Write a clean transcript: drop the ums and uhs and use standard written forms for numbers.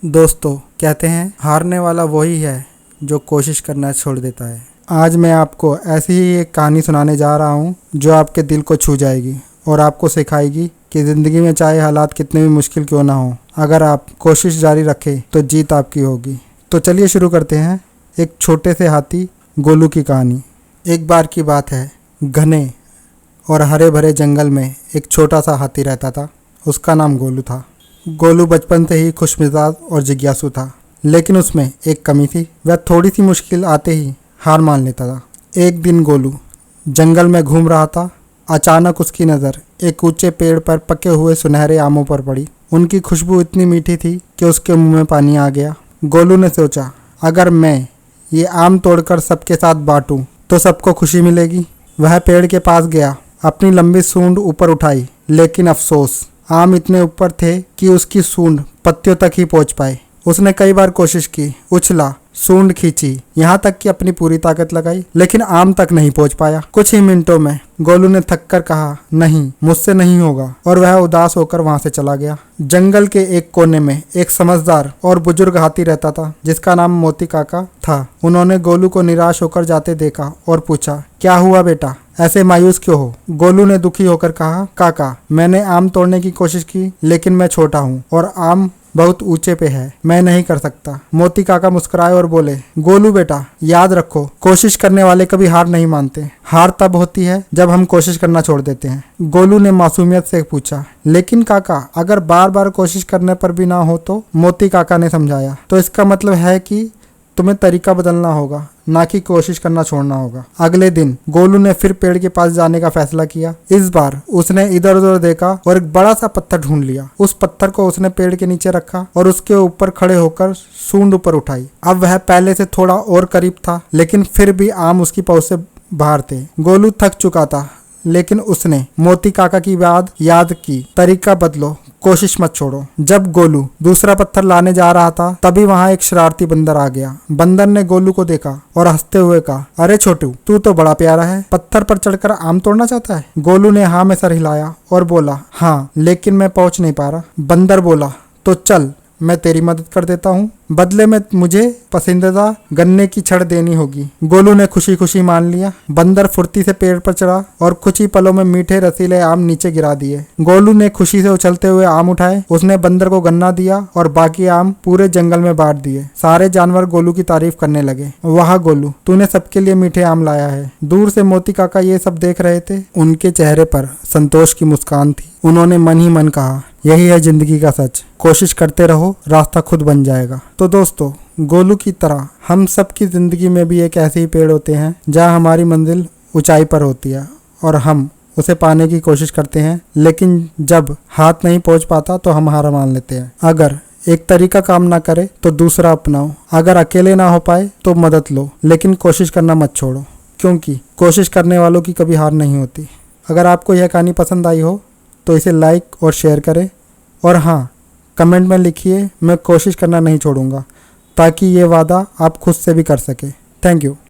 दोस्तों, कहते हैं हारने वाला वही है जो कोशिश करना छोड़ देता है। आज मैं आपको ऐसी ही एक कहानी सुनाने जा रहा हूँ जो आपके दिल को छू जाएगी और आपको सिखाएगी कि ज़िंदगी में चाहे हालात कितने भी मुश्किल क्यों ना हो, अगर आप कोशिश जारी रखें तो जीत आपकी होगी। तो चलिए शुरू करते हैं। एक छोटे से हाथी गोलू की कहानी। एक बार की बात है, घने और हरे भरे जंगल में एक छोटा सा हाथी रहता था। उसका नाम गोलू था। गोलू बचपन से ही खुशमिजाज और जिज्ञासु था, लेकिन उसमें एक कमी थी। वह थोड़ी सी मुश्किल आते ही हार मान लेता था। एक दिन गोलू जंगल में घूम रहा था। अचानक उसकी नज़र एक ऊंचे पेड़ पर पके हुए सुनहरे आमों पर पड़ी। उनकी खुशबू इतनी मीठी थी कि उसके मुंह में पानी आ गया। गोलू ने सोचा, अगर मैं ये आम तोड़कर सबके साथ बांटूं तो सबको खुशी मिलेगी। वह पेड़ के पास गया, अपनी लंबी सूंड ऊपर उठाई, लेकिन अफसोस, आम इतने ऊपर थे कि उसकी सूंड पत्तियों तक ही पहुंच पाए। उसने कई बार कोशिश की, उछला, सूंड खींची, यहाँ तक कि अपनी पूरी ताकत लगाई, लेकिन आम तक नहीं पहुंच पाया। कुछ ही मिनटों में गोलू ने थककर कहा, नहीं, मुझसे नहीं होगा, और वह उदास होकर वहां से चला गया। जंगल के एक कोने में एक समझदार और बुजुर्ग हाथी रहता था, जिसका नाम मोती काका था। उन्होंने गोलू को निराश होकर जाते देखा और पूछा, क्या हुआ बेटा, ऐसे मायूस क्यों हो? गोलू ने दुखी होकर कहा, काका, मैंने आम तोड़ने की कोशिश की, लेकिन मैं छोटा हूँ और आम बहुत ऊंचे पे है, मैं नहीं कर सकता। मोती काका मुस्कुराए और बोले, गोलू बेटा, याद रखो, कोशिश करने वाले कभी हार नहीं मानते। हार तब होती है जब हम कोशिश करना छोड़ देते हैं। गोलू ने मासूमियत से पूछा, लेकिन काका, अगर बार बार कोशिश करने पर भी ना हो तो? मोती काका ने समझाया, तो इसका मतलब है कि तुम्हें तरीका बदलना होगा, ना कि कोशिश करना छोड़ना होगा। अगले दिन गोलू ने फिर पेड़ के पास जाने का फैसला किया। इस बार उसने इधर उधर देखा और एक बड़ा सा पत्थर ढूंढ लिया। उस पत्थर को उसने पेड़ के नीचे रखा और उसके ऊपर खड़े होकर सूंड ऊपर उठाई। अब वह पहले से थोड़ा और करीब था, लेकिन फिर भी आम उसकी पहुंच से बाहर थे। गोलू थक चुका था, लेकिन उसने मोती काका की बात याद की, तरीका बदलो, कोशिश मत छोड़ो। जब गोलू दूसरा पत्थर लाने जा रहा था, तभी वहां एक शरारती बंदर आ गया। बंदर ने गोलू को देखा और हंसते हुए कहा, अरे छोटू, तू तो बड़ा प्यारा है, पत्थर पर चढ़कर आम तोड़ना चाहता है? गोलू ने हाँ में सर हिलाया और बोला, हाँ, लेकिन मैं पहुंच नहीं पा रहा। बंदर बोला, तो चल, मैं तेरी मदद कर देता हूँ, बदले में मुझे पसंदीदा गन्ने की छड़ देनी होगी। गोलू ने खुशी खुशी मान लिया। बंदर फुर्ती से पेड़ पर चढ़ा और कुछ ही पलों में मीठे रसीले आम नीचे गिरा दिए। गोलू ने खुशी से उछलते हुए आम उठाए। उसने बंदर को गन्ना दिया और बाकी आम पूरे जंगल में बांट दिए। सारे जानवर गोलू की तारीफ करने लगे। वाह गोलू, तूने सबके लिए मीठे आम लाया है। दूर से मोती काका ये सब देख रहे थे। उनके चेहरे पर संतोष की मुस्कान थी। उन्होंने मन ही मन कहा, यही है जिंदगी का सच, कोशिश करते रहो, रास्ता खुद बन जाएगा। तो दोस्तों, गोलू की तरह हम सब की जिंदगी में भी एक ऐसे ही पेड़ होते हैं जहां हमारी मंजिल ऊंचाई पर होती है और हम उसे पाने की कोशिश करते हैं, लेकिन जब हाथ नहीं पहुंच पाता तो हम हार मान लेते हैं। अगर एक तरीका काम ना करे तो दूसरा अपनाओ। अगर अकेले ना हो पाए तो मदद लो, लेकिन कोशिश करना मत छोड़ो, क्योंकि कोशिश करने वालों की कभी हार नहीं होती। अगर आपको यह कहानी पसंद आई हो तो इसे लाइक और शेयर करें, और हाँ, कमेंट में लिखिए, मैं कोशिश करना नहीं छोड़ूंगा, ताकि ये वादा आप खुद से भी कर सके। Thank you.